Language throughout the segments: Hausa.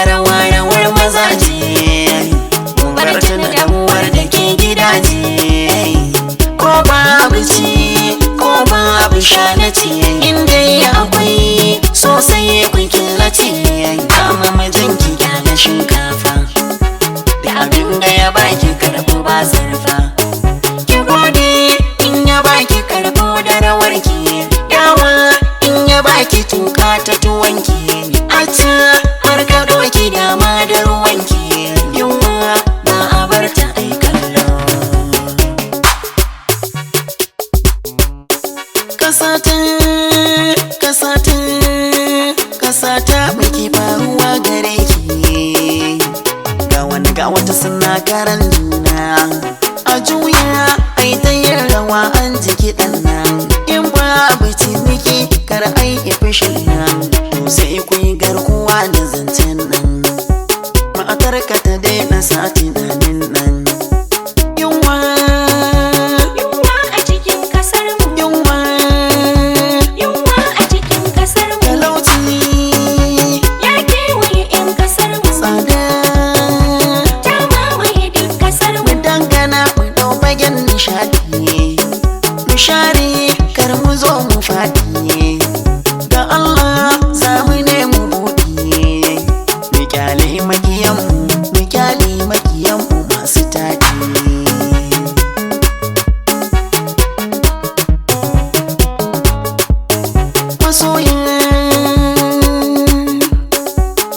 da rawar mazaje, mu bar tuna damuwar da ke gidaje. Ko babu ci ko babu shalace, inda akwai sosai kun killace. Kama mijinki gyara shinkafa, da abin da ya baki karɓo ba zarfa. Ki gode in ya baki karɓo da rawarki, yawa in ya baki tuka ta tuwanki. A ta markaɗo ki dama da ruwanki, yunwa ba a bar ta ai kallo. Kasata mai faruwa gare ki, ga wata suna karan juna. A juya ai ta yin rawa an jiki ɗan nan, in babu ciniki kar ai ya fishin nan. To sai ku yi garkuwa da zancen nan, matar ka ta daina sa tunanin nan. Yunwa a cikin kasar mu, yunwa a cikin kasar mu, talauci ya kewaye 'yan kasar mu, tsada ta mamaye duk kasar mu. mu dangana mu ɗau fagen nishaɗi, mu share kar mu zo mu faɗi. Da Allah za mu nemi buɗi, mu kyale makiyanmu masu taɗi.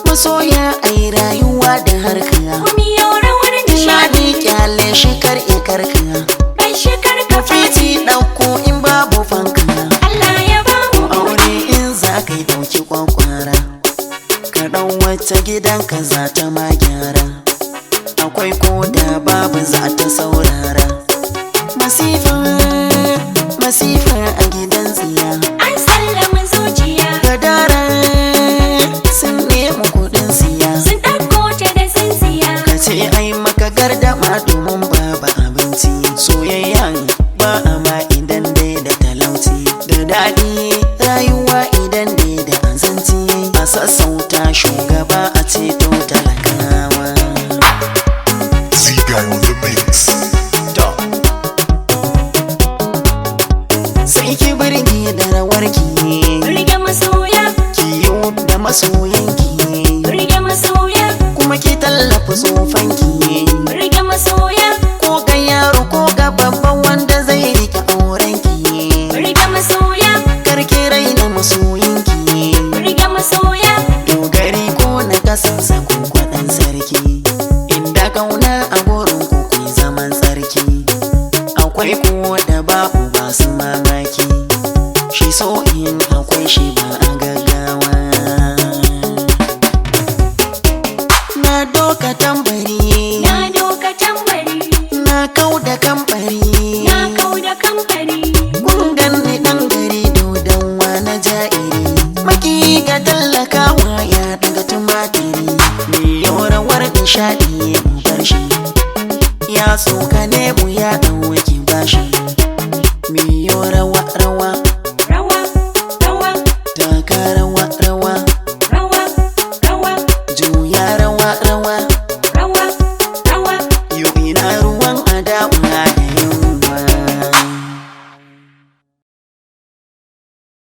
Masoya ai rayuwa da harka, Mu yi rawar nishaɗi, nishaɗi kyale shi kar ya karka. bai shekar ka Fiti ɗauko in babu fanka, Allah ya ba mu aure in za ka yi ɗauki kwakwara. Ka ɗan wacce gidanka za ta ma gyara, akwai ko da babu za ta saurara. Masifa a gidan tsiya, an sallama zuciya, gadara sun nemi kuɗin siya. sun ɗauko ta da tsintsiya. Ka ce ai maka gardama domin babu abinci, soyayya ba a ma idan dai da talauci. Da daɗi rayuwa idan dai da azanci, a sassauta shugaba a ceto talakawa. Z-Guy on the mix. Sai ki birge da rawarki, Rige masoya, kiyo da masoyanki, rige masoya, kuma ki tallafa tsofanki. rige masoya, Ko ga yaro ko ga babban wanda zai rike aurenki, rige masoya, karki raina masoyinki. rige masoya, Dogari ko na kasansa ko kwaɗan sarki, inda kauna a gurin ku ku zaman tsarki. Akwai ko da babu ba su mamaki, shi so in akwai shi ba a gaggawa. Na doka tambari, na doka tambari, na kau da kambari, na kau da kamfari. kun ganni ɗan gari dodonwa na ja'iri. Maki ga tallakawa ya daga tumatiri, mai rawar nishaɗi mu bar shi, ya tsoka ne mu ya ɗauki bashi.